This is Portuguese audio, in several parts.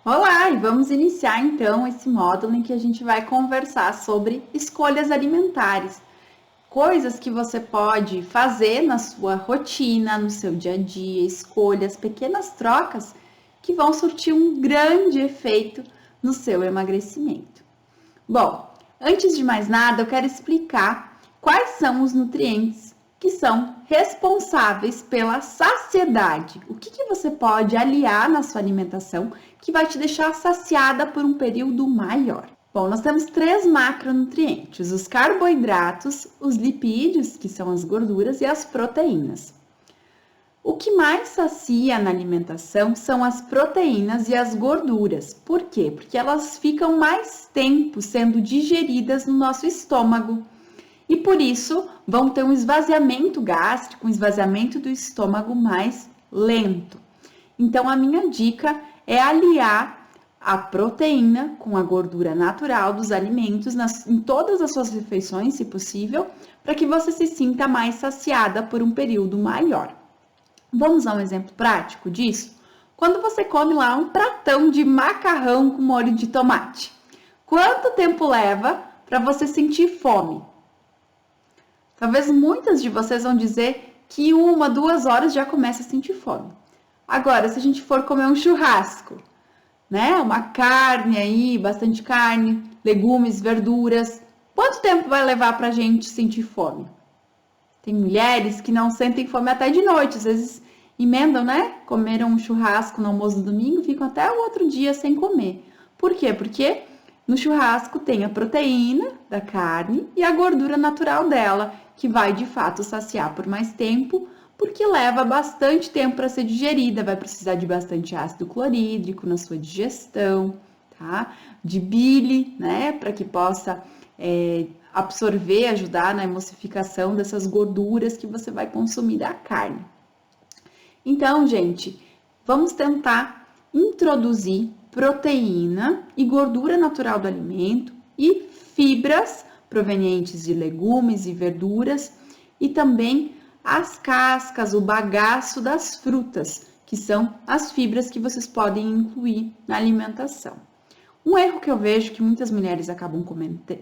Olá, e vamos iniciar então esse módulo em que a gente vai conversar sobre escolhas alimentares, coisas que você pode fazer na sua rotina, no seu dia a dia, escolhas, pequenas trocas que vão surtir um grande efeito no seu emagrecimento. Bom, antes de mais nada, eu quero explicar quais são os nutrientes que são responsáveis pela saciedade. O que você pode aliar na sua alimentação que vai te deixar saciada por um período maior? Bom, nós temos 3 macronutrientes: os carboidratos, os lipídios, que são as gorduras, e as proteínas. O que mais sacia na alimentação são as proteínas e as gorduras. Por quê? Porque elas ficam mais tempo sendo digeridas no nosso estômago. E por isso vão ter um esvaziamento gástrico, um esvaziamento do estômago mais lento. Então, a minha dica é aliar a proteína com a gordura natural dos alimentos em todas as suas refeições, se possível, para que você se sinta mais saciada por um período maior. Vamos a um exemplo prático disso? Quando você come lá um pratão de macarrão com molho de tomate, quanto tempo leva para você sentir fome? Talvez muitas de vocês vão dizer que 1, 2 horas já começa a sentir fome. Agora, se a gente for comer um churrasco, né? Uma carne aí, bastante carne, legumes, verduras, quanto tempo vai levar pra gente sentir fome? Tem mulheres que não sentem fome até de noite, às vezes emendam, né? Comeram um churrasco no almoço do domingo, ficam até o outro dia sem comer. Por quê? Porque no churrasco tem a proteína da carne e a gordura natural dela, que vai de fato saciar por mais tempo, porque leva bastante tempo para ser digerida, vai precisar de bastante ácido clorídrico na sua digestão, tá? De bile, né? Para que possa absorver, ajudar na emulsificação dessas gorduras que você vai consumir da carne. Então, gente, vamos tentar introduzir proteína e gordura natural do alimento e fibras provenientes de legumes e verduras e também as cascas, o bagaço das frutas, que são as fibras que vocês podem incluir na alimentação. Um erro que eu vejo que muitas mulheres acabam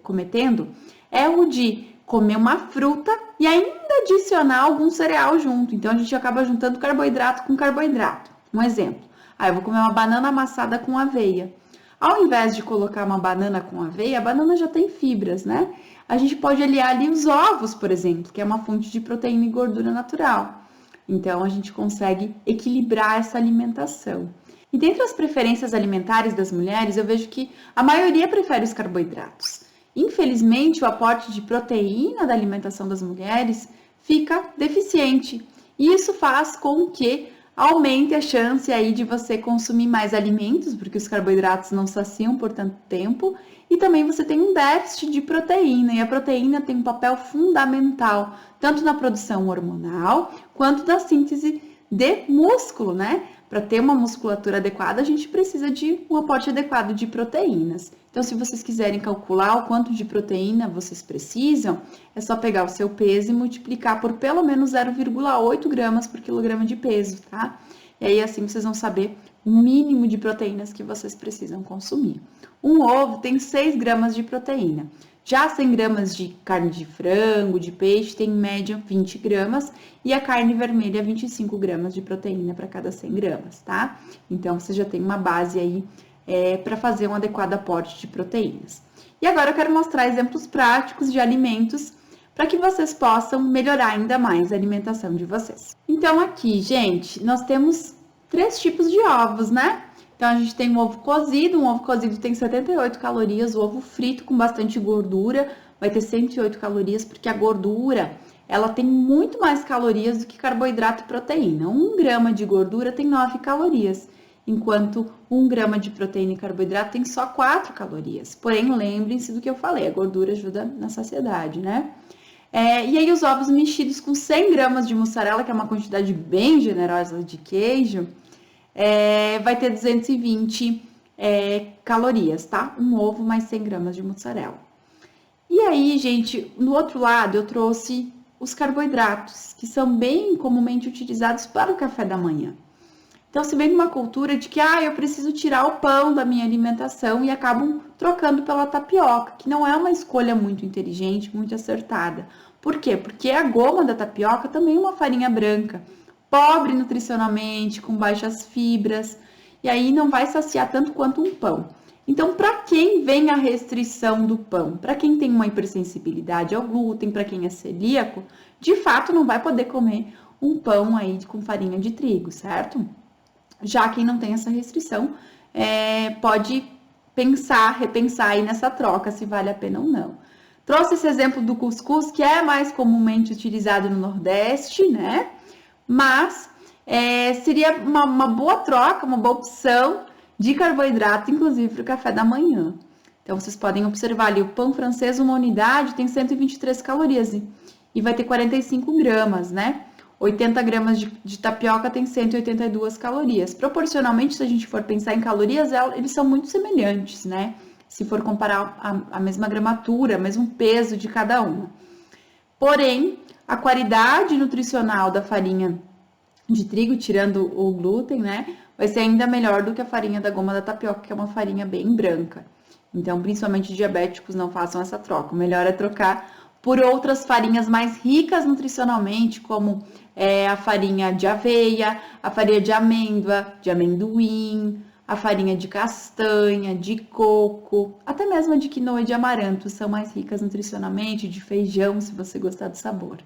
cometendo é o de comer uma fruta e ainda adicionar algum cereal junto. Então, a gente acaba juntando carboidrato com carboidrato. Um exemplo, eu vou comer uma banana amassada com aveia. Ao invés de colocar uma banana com aveia, a banana já tem fibras, né? A gente pode aliar ali os ovos, por exemplo, que é uma fonte de proteína e gordura natural. Então, a gente consegue equilibrar essa alimentação. E dentre as preferências alimentares das mulheres, eu vejo que a maioria prefere os carboidratos. Infelizmente, o aporte de proteína da alimentação das mulheres fica deficiente. E isso faz com que aumente a chance aí de você consumir mais alimentos, porque os carboidratos não saciam por tanto tempo, e também você tem um déficit de proteína, e a proteína tem um papel fundamental, tanto na produção hormonal, quanto na síntese de músculo, né? Para ter uma musculatura adequada, a gente precisa de um aporte adequado de proteínas. Então, se vocês quiserem calcular o quanto de proteína vocês precisam, é só pegar o seu peso e multiplicar por pelo menos 0,8 gramas por quilograma de peso, tá? E aí, assim, vocês vão saber o mínimo de proteínas que vocês precisam consumir. Um ovo tem 6 gramas de proteína. Já 100 gramas de carne de frango, de peixe, tem em média 20 gramas. E a carne vermelha, 25 gramas de proteína para cada 100 gramas, tá? Então, você já tem uma base aí para fazer um adequado aporte de proteínas. E agora eu quero mostrar exemplos práticos de alimentos para que vocês possam melhorar ainda mais a alimentação de vocês. Então, aqui, gente, nós temos 3 tipos de ovos, né? Então, a gente tem um ovo cozido tem 78 calorias, o ovo frito com bastante gordura vai ter 108 calorias, porque a gordura, ela tem muito mais calorias do que carboidrato e proteína. 1 grama de gordura tem 9 calorias, enquanto 1 grama de proteína e carboidrato tem só 4 calorias. Porém, lembrem-se do que eu falei, a gordura ajuda na saciedade, né? E aí, os ovos mexidos com 100 gramas de mussarela, que é uma quantidade bem generosa de queijo, vai ter 220 calorias, tá? Um ovo mais 100 gramas de mussarela. E aí, gente, no outro lado eu trouxe os carboidratos, que são bem comumente utilizados para o café da manhã. Então, se vem uma cultura de que, eu preciso tirar o pão da minha alimentação e acabam trocando pela tapioca, que não é uma escolha muito inteligente, muito acertada. Por quê? Porque a goma da tapioca também é uma farinha branca, pobre nutricionalmente, com baixas fibras, e aí não vai saciar tanto quanto um pão. Então, para quem vem a restrição do pão? Para quem tem uma hipersensibilidade ao glúten, para quem é celíaco, de fato não vai poder comer um pão aí com farinha de trigo, certo? Já quem não tem essa restrição, pode repensar aí nessa troca, se vale a pena ou não. Trouxe esse exemplo do cuscuz, que é mais comumente utilizado no Nordeste, né? Mas seria uma boa troca, uma boa opção de carboidrato, inclusive para o café da manhã. Então, vocês podem observar ali, o pão francês, uma unidade, tem 123 calorias e vai ter 45 gramas, né? 80 gramas de tapioca tem 182 calorias. Proporcionalmente, se a gente for pensar em calorias, eles são muito semelhantes, né? Se for comparar a mesma gramatura, mesmo peso de cada uma. Porém, a qualidade nutricional da farinha de trigo, tirando o glúten, né? Vai ser ainda melhor do que a farinha da goma da tapioca, que é uma farinha bem branca. Então, principalmente diabéticos, não façam essa troca. O melhor é trocar por outras farinhas mais ricas nutricionalmente, como a farinha de aveia, a farinha de amêndoa, de amendoim, a farinha de castanha, de coco, até mesmo a de quinoa e de amaranto, são mais ricas nutricionalmente, de feijão, se você gostar do sabor.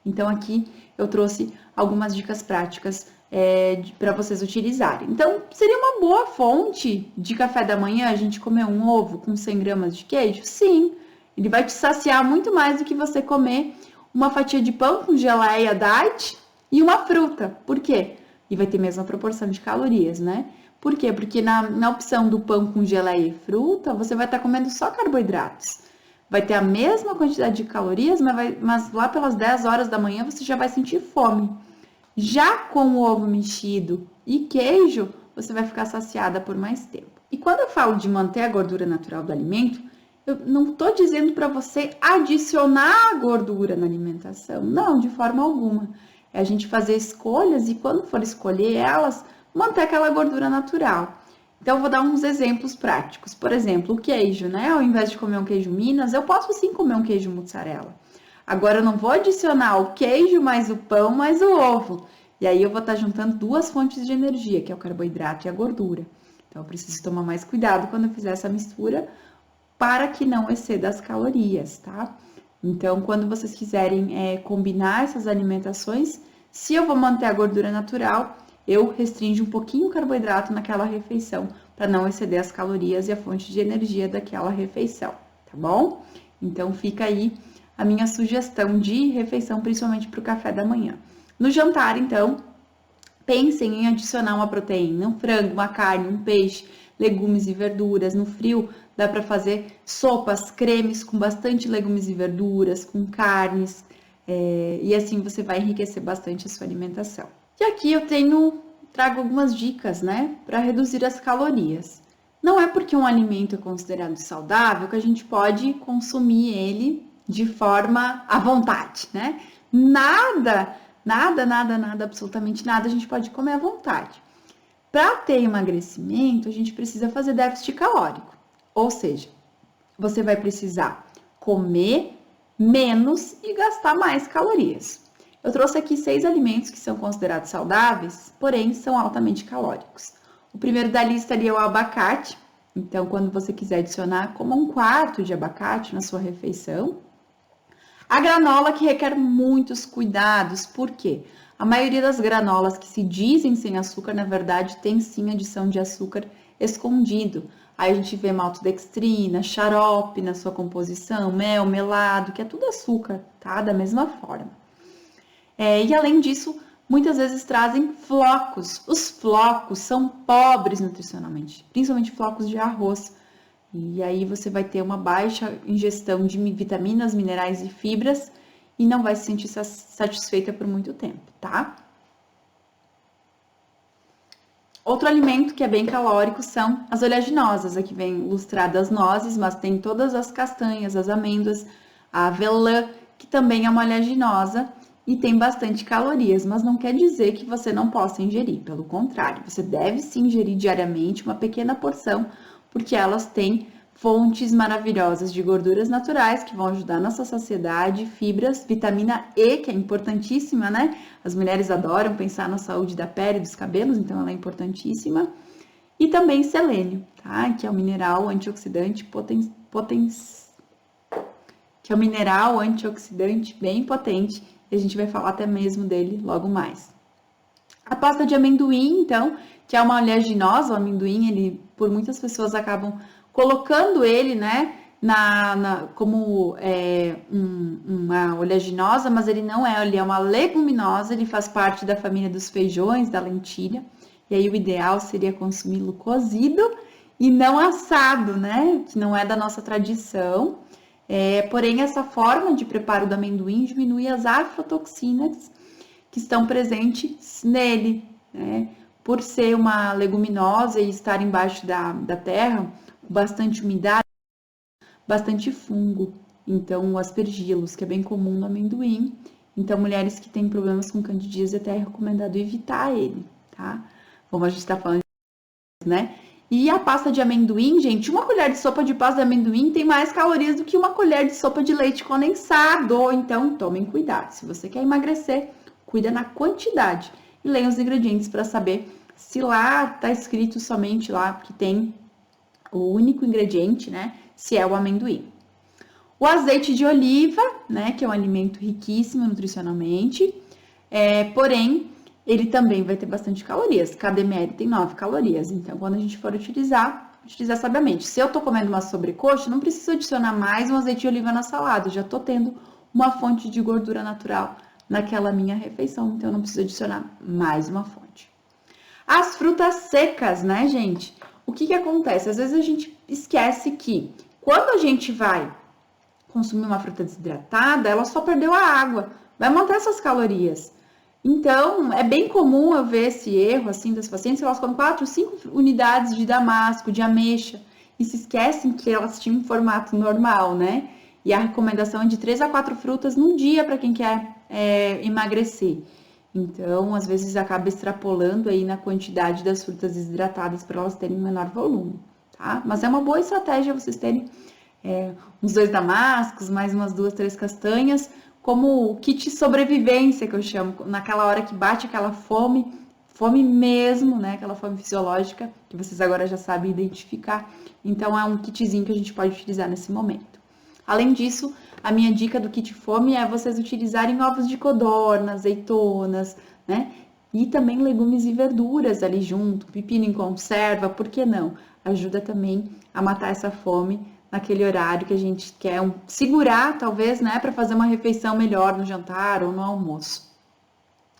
Então, aqui eu trouxe algumas dicas práticas para vocês utilizarem. Então, seria uma boa fonte de café da manhã a gente comer um ovo com 100 gramas de queijo? Sim, ele vai te saciar muito mais do que você comer uma fatia de pão com geleia diet e uma fruta. Por quê? E vai ter a mesma proporção de calorias, né? Por quê? Porque na opção do pão com geleia e fruta, você vai estar comendo só carboidratos. Vai ter a mesma quantidade de calorias, mas lá pelas 10 horas da manhã você já vai sentir fome. Já com o ovo mexido e queijo, você vai ficar saciada por mais tempo. E quando eu falo de manter a gordura natural do alimento, eu não estou dizendo para você adicionar gordura na alimentação. Não, de forma alguma. É a gente fazer escolhas e quando for escolher elas, manter aquela gordura natural. Então, eu vou dar uns exemplos práticos. Por exemplo, o queijo, né? Ao invés de comer um queijo Minas, eu posso sim comer um queijo mussarela. Agora, eu não vou adicionar o queijo, mais o pão, mais o ovo. E aí, eu vou estar juntando duas fontes de energia, que é o carboidrato e a gordura. Então, eu preciso tomar mais cuidado quando eu fizer essa mistura, para que não exceda as calorias, tá? Então, quando vocês quiserem combinar essas alimentações, se eu vou manter a gordura natural, eu restringo um pouquinho o carboidrato naquela refeição, para não exceder as calorias e a fonte de energia daquela refeição, tá bom? Então, fica aí a minha sugestão de refeição, principalmente para o café da manhã. No jantar, então, pensem em adicionar uma proteína, um frango, uma carne, um peixe, legumes e verduras. No frio, dá para fazer sopas, cremes com bastante legumes e verduras, com carnes, e assim você vai enriquecer bastante a sua alimentação. E aqui eu trago algumas dicas, né, para reduzir as calorias. Não é porque um alimento é considerado saudável que a gente pode consumir ele de forma à vontade, né? Nada, absolutamente nada a gente pode comer à vontade. Para ter emagrecimento, a gente precisa fazer déficit calórico. Ou seja, você vai precisar comer menos e gastar mais calorias. Eu trouxe aqui 6 alimentos que são considerados saudáveis, porém são altamente calóricos. O primeiro da lista ali é o abacate. Então, quando você quiser adicionar, coma 1/4 de abacate na sua refeição. A granola, que requer muitos cuidados. Por quê? A maioria das granolas que se dizem sem açúcar, na verdade, tem sim adição de açúcar escondido. Aí a gente vê maltodextrina, xarope na sua composição, mel, melado, que é tudo açúcar, tá? Da mesma forma. E além disso, muitas vezes trazem flocos. Os flocos são pobres nutricionalmente, principalmente flocos de arroz. E aí você vai ter uma baixa ingestão de vitaminas, minerais e fibras e não vai se sentir satisfeita por muito tempo, tá? Outro alimento que é bem calórico são as oleaginosas. Aqui vem ilustrado as nozes, mas tem todas as castanhas, as amêndoas, a avelã, que também é uma oleaginosa. e tem bastante calorias, mas não quer dizer que você não possa ingerir, pelo contrário, você deve sim ingerir diariamente uma pequena porção, porque elas têm fontes maravilhosas de gorduras naturais que vão ajudar na sua saciedade, fibras, vitamina E, que é importantíssima, né? As mulheres adoram pensar na saúde da pele e dos cabelos, então ela é importantíssima. E também selênio, tá? Que é um mineral antioxidante que é um mineral antioxidante bem potente, e a gente vai falar até mesmo dele logo mais. A pasta de amendoim, então, que é uma oleaginosa, o amendoim, ele, por muitas pessoas acabam colocando ele, né, como uma oleaginosa, mas ele não é, ele é uma leguminosa, ele faz parte da família dos feijões, da lentilha, e aí o ideal seria consumi-lo cozido e não assado, né, que não é da nossa tradição. Porém, essa forma de preparo do amendoim diminui as aflatoxinas que estão presentes nele, né? Por ser uma leguminosa e estar embaixo da terra, bastante umidade, bastante fungo. Então, o aspergilos, que é bem comum no amendoim. Então, mulheres que têm problemas com candidíase, até é recomendado evitar ele, tá? Como a gente tá falando, né? E a pasta de amendoim, gente, uma colher de sopa de pasta de amendoim tem mais calorias do que uma colher de sopa de leite condensado. Então, tomem cuidado. Se você quer emagrecer, cuida na quantidade. E leia os ingredientes para saber se lá tá escrito somente lá que tem o único ingrediente, né? Se é o amendoim. O azeite de oliva, né? Que é um alimento riquíssimo nutricionalmente. Porém, ele também vai ter bastante calorias. Cada ml tem 9 calorias. Então, quando a gente for utilizar sabiamente. Se eu tô comendo uma sobrecoxa, não preciso adicionar mais um azeite de oliva na salada. Já tô tendo uma fonte de gordura natural naquela minha refeição. Então, eu não preciso adicionar mais uma fonte. As frutas secas, né, gente? O que acontece? Às vezes a gente esquece que quando a gente vai consumir uma fruta desidratada, ela só perdeu a água. Vai manter essas calorias. Então, é bem comum eu ver esse erro, assim, das pacientes, que elas comem 4, 5 unidades de damasco, de ameixa, e se esquecem que elas tinham um formato normal, né? E a recomendação é de 3 a 4 frutas no dia para quem quer emagrecer. Então, às vezes, acaba extrapolando aí na quantidade das frutas desidratadas para elas terem um menor volume, tá? Mas é uma boa estratégia vocês terem uns 2 damascos, mais umas 2, 3 castanhas, como o kit sobrevivência, que eu chamo, naquela hora que bate aquela fome mesmo, né? Aquela fome fisiológica, que vocês agora já sabem identificar. Então, é um kitzinho que a gente pode utilizar nesse momento. Além disso, a minha dica do kit fome é vocês utilizarem ovos de codorna, azeitonas, né? E também legumes e verduras ali junto, pepino em conserva, por que não? Ajuda também a matar essa fome naquele horário que a gente quer segurar, talvez, né, para fazer uma refeição melhor no jantar ou no almoço.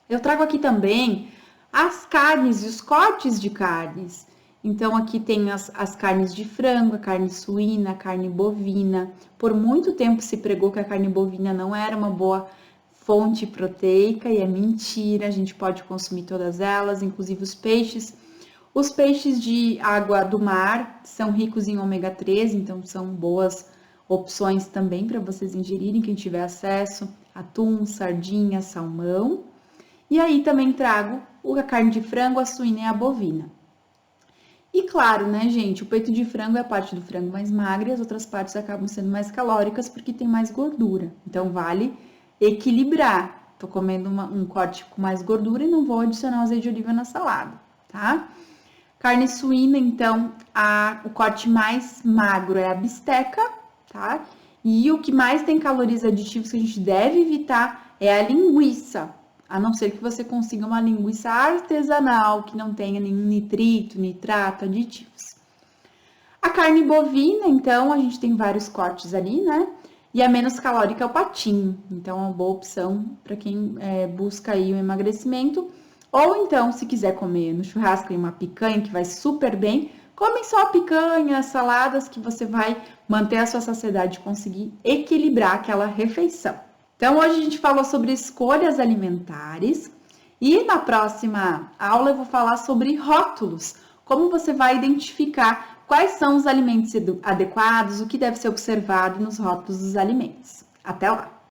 Eu trago aqui também as carnes e os cortes de carnes. Então, aqui tem as carnes de frango, a carne suína, a carne bovina. Por muito tempo se pregou que a carne bovina não era uma boa fonte proteica, e é mentira, a gente pode consumir todas elas, inclusive os peixes. Os peixes de água do mar são ricos em ômega 3, então são boas opções também para vocês ingerirem, quem tiver acesso, atum, sardinha, salmão. E aí também trago a carne de frango, a suína e a bovina. E claro, né, gente, o peito de frango é a parte do frango mais magra e as outras partes acabam sendo mais calóricas porque tem mais gordura. Então, vale equilibrar. Tô comendo um corte com mais gordura e não vou adicionar azeite de oliva na salada, tá? Carne suína, então, o corte mais magro é a bisteca, tá? E o que mais tem calorias aditivas que a gente deve evitar é a linguiça. A não ser que você consiga uma linguiça artesanal, que não tenha nenhum nitrito, nitrato, aditivos. A carne bovina, então, a gente tem vários cortes ali, né? E a menos calórica é o patinho. Então, é uma boa opção para quem busca aí o emagrecimento. Ou então, se quiser comer no churrasco uma picanha, que vai super bem, come só a picanha, saladas, que você vai manter a sua saciedade e conseguir equilibrar aquela refeição. Então, hoje a gente falou sobre escolhas alimentares e na próxima aula eu vou falar sobre rótulos. Como você vai identificar quais são os alimentos adequados, o que deve ser observado nos rótulos dos alimentos. Até lá!